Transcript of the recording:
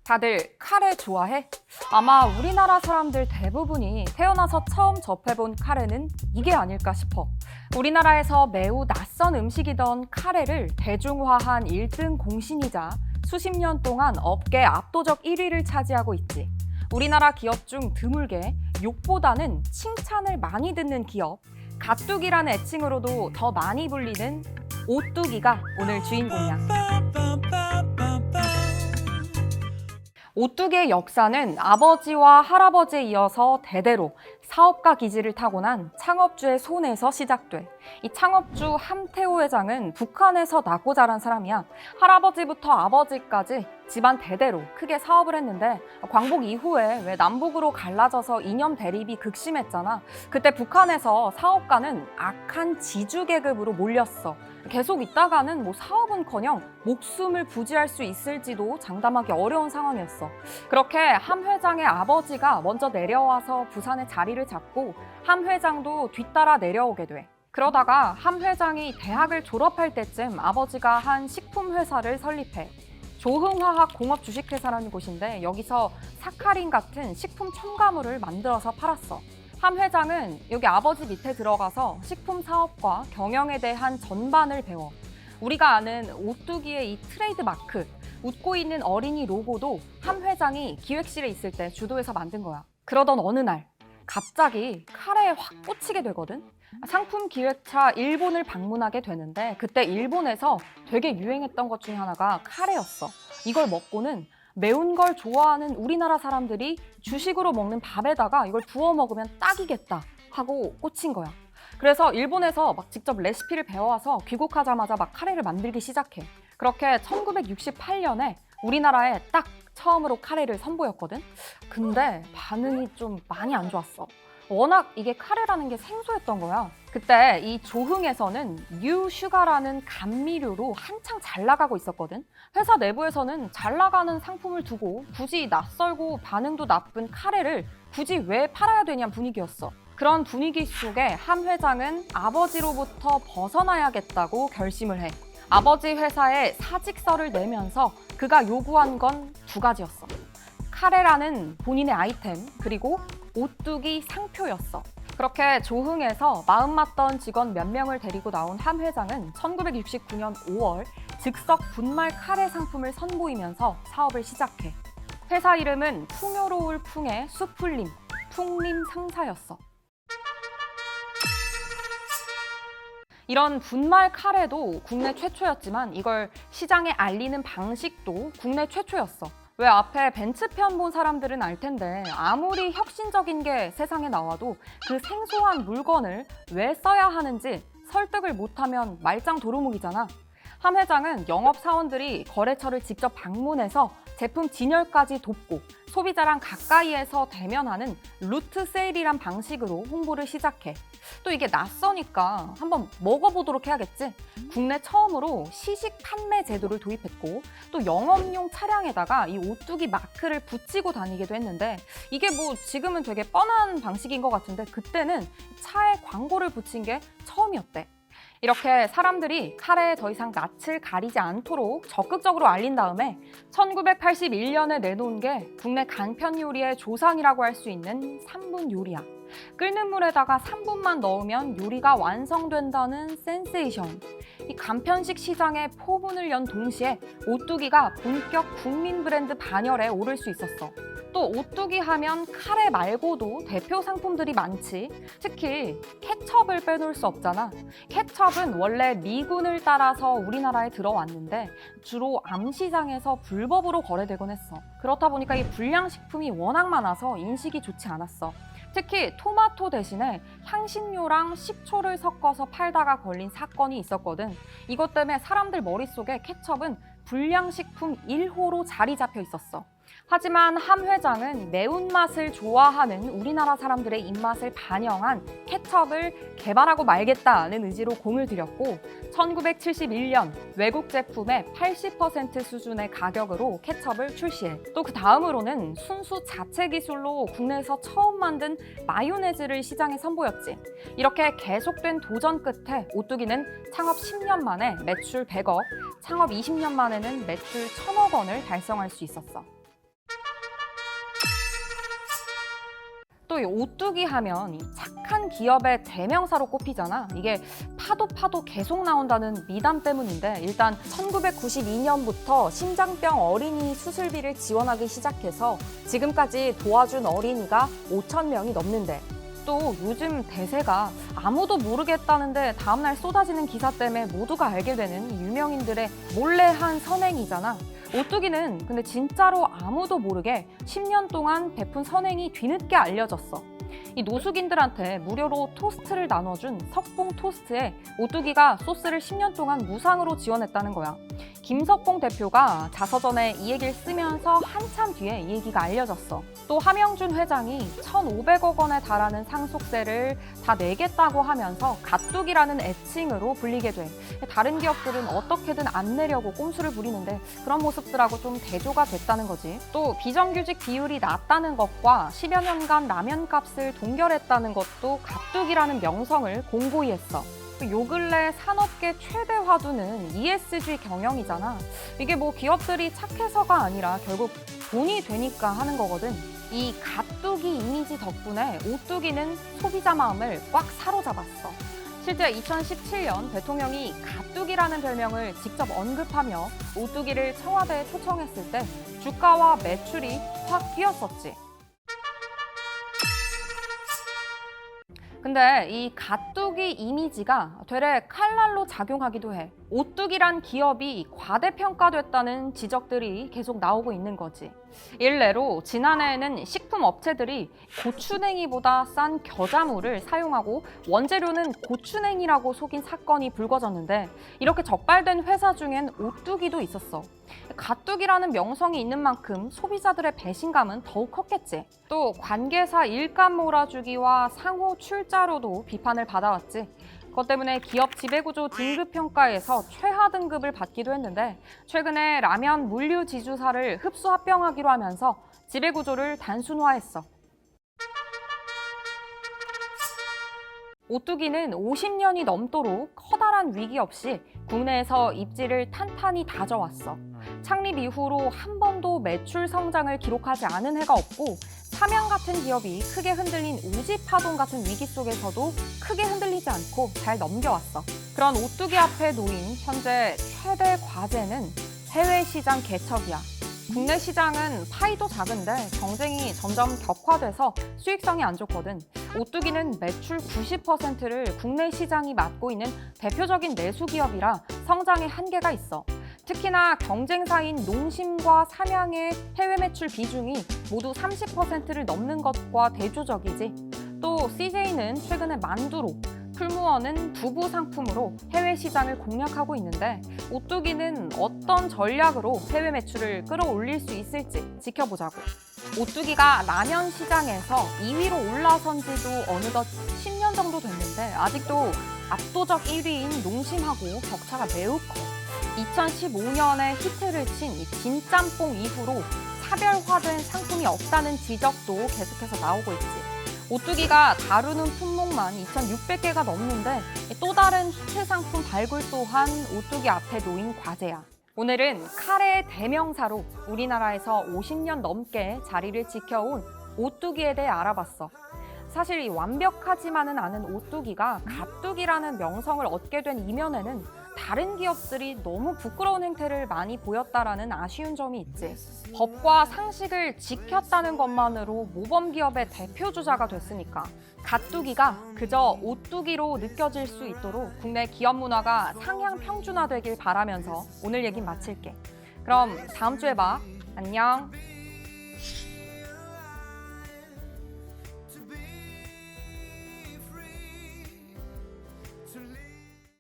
다들 카레 좋아해? 아마 우리나라 사람들 대부분이 태어나서 처음 접해본 카레는 이게 아닐까 싶어. 우리나라에서 매우 낯선 음식이던 카레를 대중화한 1등 공신이자 수십 년 동안 업계 압도적 1위를 차지하고 있지. 우리나라 기업 중 드물게 욕보다는 칭찬을 많이 듣는 기업, 가뚝이라는 애칭으로도 더 많이 불리는 오뚜기가 오늘 주인공이야. 오뚜기의 역사는 아버지와 할아버지에 이어서 대대로 사업가 기질을 타고난 창업주의 손에서 시작돼. 이 창업주 함태호 회장은 북한에서 낳고 자란 사람이야. 할아버지부터 아버지까지 집안 대대로 크게 사업을 했는데 광복 이후에 왜 남북으로 갈라져서 이념 대립이 극심했잖아. 그때 북한에서 사업가는 악한 지주 계급으로 몰렸어. 계속 있다가는 사업은커녕 목숨을 부지할 수 있을지도 장담하기 어려운 상황이었어. 그렇게 함 회장의 아버지가 먼저 내려와서 부산에 자리를 잡고 함 회장도 뒤따라 내려오게 돼. 그러다가 함 회장이 대학을 졸업할 때쯤 아버지가 한 식품 회사를 설립해. 조흥화학공업 주식회사라는 곳인데 여기서 사카린 같은 식품 첨가물을 만들어서 팔았어. 함 회장은 여기 아버지 밑에 들어가서 식품 사업과 경영에 대한 전반을 배워. 우리가 아는 오뚜기의 이 트레이드 마크, 웃고 있는 어린이 로고도 함 회장이 기획실에 있을 때 주도해서 만든 거야. 그러던 어느 날 갑자기 카레에 확 꽂히게 되거든. 상품 기획차 일본을 방문하게 되는데 그때 일본에서 되게 유행했던 것 중에 하나가 카레였어. 이걸 먹고는 매운 걸 좋아하는 우리나라 사람들이 주식으로 먹는 밥에다가 이걸 부어 먹으면 딱이겠다 하고 꽂힌 거야. 그래서 일본에서 직접 레시피를 배워와서 귀국하자마자 카레를 만들기 시작해. 그렇게 1968년에 우리나라에 딱 처음으로 카레를 선보였거든. 근데 반응이 좀 많이 안 좋았어. 워낙 이게 카레라는 게 생소했던 거야. 그때 이 조흥에서는 뉴슈가라는 감미료로 한창 잘 나가고 있었거든. 회사 내부에서는 잘 나가는 상품을 두고 굳이 낯설고 반응도 나쁜 카레를 굳이 왜 팔아야 되냐는 분위기였어. 그런 분위기 속에 함 회장은 아버지로부터 벗어나야겠다고 결심을 해. 아버지 회사에 사직서를 내면서 그가 요구한 건 두 가지였어. 카레라는 본인의 아이템, 그리고 오뚜기 상표였어. 그렇게 조흥에서 마음 맞던 직원 몇 명을 데리고 나온 함 회장은 1969년 5월 즉석 분말 카레 상품을 선보이면서 사업을 시작해. 회사 이름은 풍요로울 풍의 수풀림, 풍림 상사였어. 이런 분말 카레도 국내 최초였지만 이걸 시장에 알리는 방식도 국내 최초였어. 왜 앞에 벤츠편 본 사람들은 알 텐데 아무리 혁신적인 게 세상에 나와도 그 생소한 물건을 왜 써야 하는지 설득을 못하면 말짱 도루묵이잖아. 함 회장은 영업사원들이 거래처를 직접 방문해서 제품 진열까지 돕고 소비자랑 가까이에서 대면하는 루트 세일이란 방식으로 홍보를 시작해. 또 이게 낯서니까 한번 먹어보도록 해야겠지. 국내 처음으로 시식 판매 제도를 도입했고 또 영업용 차량에다가 이 오뚜기 마크를 붙이고 다니기도 했는데 이게 지금은 되게 뻔한 방식인 것 같은데 그때는 차에 광고를 붙인 게 처음이었대. 이렇게 사람들이 카레에 더 이상 낯을 가리지 않도록 적극적으로 알린 다음에 1981년에 내놓은 게 국내 간편 요리의 조상이라고 할 수 있는 3분 요리야. 끓는 물에다가 3분만 넣으면 요리가 완성된다는 센세이션. 이 간편식 시장에 포문을 연 동시에 오뚜기가 본격 국민 브랜드 반열에 오를 수 있었어. 또 오뚜기 하면 카레 말고도 대표 상품들이 많지. 특히 케첩을 빼놓을 수 없잖아. 케첩은 원래 미군을 따라서 우리나라에 들어왔는데 주로 암시장에서 불법으로 거래되곤 했어. 그렇다 보니까 이 불량식품이 워낙 많아서 인식이 좋지 않았어. 특히 토마토 대신에 향신료랑 식초를 섞어서 팔다가 걸린 사건이 있었거든. 이것 때문에 사람들 머릿속에 케첩은 불량식품 1호로 자리 잡혀 있었어. 하지만 함 회장은 매운맛을 좋아하는 우리나라 사람들의 입맛을 반영한 케첩을 개발하고 말겠다는 의지로 공을 들였고 1971년 외국 제품의 80% 수준의 가격으로 케첩을 출시해. 또 그 다음으로는 순수 자체 기술로 국내에서 처음 만든 마요네즈를 시장에 선보였지. 이렇게 계속된 도전 끝에 오뚜기는 창업 10년 만에 매출 100억, 창업 20년 만에는 매출 1000억 원을 달성할 수 있었어. 또 이 오뚜기 하면 이 착한 기업의 대명사로 꼽히잖아. 이게 파도 계속 나온다는 미담 때문인데, 일단 1992년부터 심장병 어린이 수술비를 지원하기 시작해서 지금까지 도와준 어린이가 5천 명이 넘는데, 또 요즘 대세가 아무도 모르겠다는데 다음날 쏟아지는 기사 때문에 모두가 알게 되는 유명인들의 몰래 한 선행이잖아. 오뚜기는 근데 진짜로 아무도 모르게 10년 동안 베푼 선행이 뒤늦게 알려졌어. 이 노숙인들한테 무료로 토스트를 나눠준 석봉 토스트에 오뚜기가 소스를 10년 동안 무상으로 지원했다는 거야. 김석봉 대표가 자서전에 이 얘기를 쓰면서 한참 뒤에 이 얘기가 알려졌어. 또 함영준 회장이 1,500억 원에 달하는 상속세를 다 내겠다고 하면서 가뚝이라는 애칭으로 불리게 돼. 다른 기업들은 어떻게든 안 내려고 꼼수를 부리는데 그런 모습들하고 좀 대조가 됐다는 거지. 또 비정규직 비율이 낮다는 것과 10여 년간 라면 값을 동결했다는 것도 가뚝이라는 명성을 공고히 했어. 요 근래 산업계 최대 화두는 ESG 경영이잖아. 이게 뭐 기업들이 착해서가 아니라 결국 돈이 되니까 하는 거거든. 이 가뚝이 이미지 덕분에 오뚜기는 소비자 마음을 꽉 사로잡았어. 실제 2017년 대통령이 가뚝이라는 별명을 직접 언급하며 오뚜기를 청와대에 초청했을 때 주가와 매출이 확 뛰었었지. 근데 이 가뚝이 이미지가 되레 칼날로 작용하기도 해. 오뚜기란 기업이 과대평가됐다는 지적들이 계속 나오고 있는 거지. 일례로 지난해에는 식품 업체들이 고추냉이보다 싼 겨자물을 사용하고 원재료는 고추냉이라고 속인 사건이 불거졌는데, 이렇게 적발된 회사 중엔 오뚜기도 있었어. 가뚝이라는 명성이 있는 만큼 소비자들의 배신감은 더욱 컸겠지. 또 관계사 일감 몰아주기와 상호 출자로도 비판을 받아왔지. 그것 때문에 기업 지배구조 등급평가에서 최하 등급을 받기도 했는데, 최근에 라면 물류지주사를 흡수 합병하기로 하면서 지배구조를 단순화했어. 오뚜기는 50년이 넘도록 커다란 위기 없이 국내에서 입지를 탄탄히 다져왔어. 창립 이후로 한 번도 매출 성장을 기록하지 않은 해가 없고, 삼양 같은 기업이 크게 흔들린 우지파동 같은 위기 속에서도 크게 흔들리지 않고 잘 넘겨왔어. 그런 오뚜기 앞에 놓인 현재 최대 과제는 해외 시장 개척이야. 국내 시장은 파이도 작은데 경쟁이 점점 격화돼서 수익성이 안 좋거든. 오뚜기는 매출 90%를 국내 시장이 맡고 있는 대표적인 내수 기업이라 성장에 한계가 있어. 특히나 경쟁사인 농심과 삼양의 해외 매출 비중이 모두 30%를 넘는 것과 대조적이지. 또 CJ는 최근에 만두로, 풀무원은 두부 상품으로 해외 시장을 공략하고 있는데, 오뚜기는 어떤 전략으로 해외 매출을 끌어올릴 수 있을지 지켜보자고. 오뚜기가 라면 시장에서 2위로 올라선 지도 어느덧 10년 정도 됐는데 아직도 압도적 1위인 농심하고 격차가 매우 커. 2015년에 히트를 친 이 진짬뽕 이후로 차별화된 상품이 없다는 지적도 계속해서 나오고 있지. 오뚜기가 다루는 품목만 2,600개가 넘는데 또 다른 히트 상품 발굴 또한 오뚜기 앞에 놓인 과제야. 오늘은 카레의 대명사로 우리나라에서 50년 넘게 자리를 지켜온 오뚜기에 대해 알아봤어. 사실 이 완벽하지만은 않은 오뚜기가 가뚝이라는 명성을 얻게 된 이면에는 다른 기업들이 너무 부끄러운 행태를 많이 보였다라는 아쉬운 점이 있지. 법과 상식을 지켰다는 것만으로 모범기업의 대표주자가 됐으니까 가뚝이가 그저 오뚜기로 느껴질 수 있도록 국내 기업 문화가 상향 평준화되길 바라면서 오늘 얘기 마칠게. 그럼 다음 주에 봐. 안녕.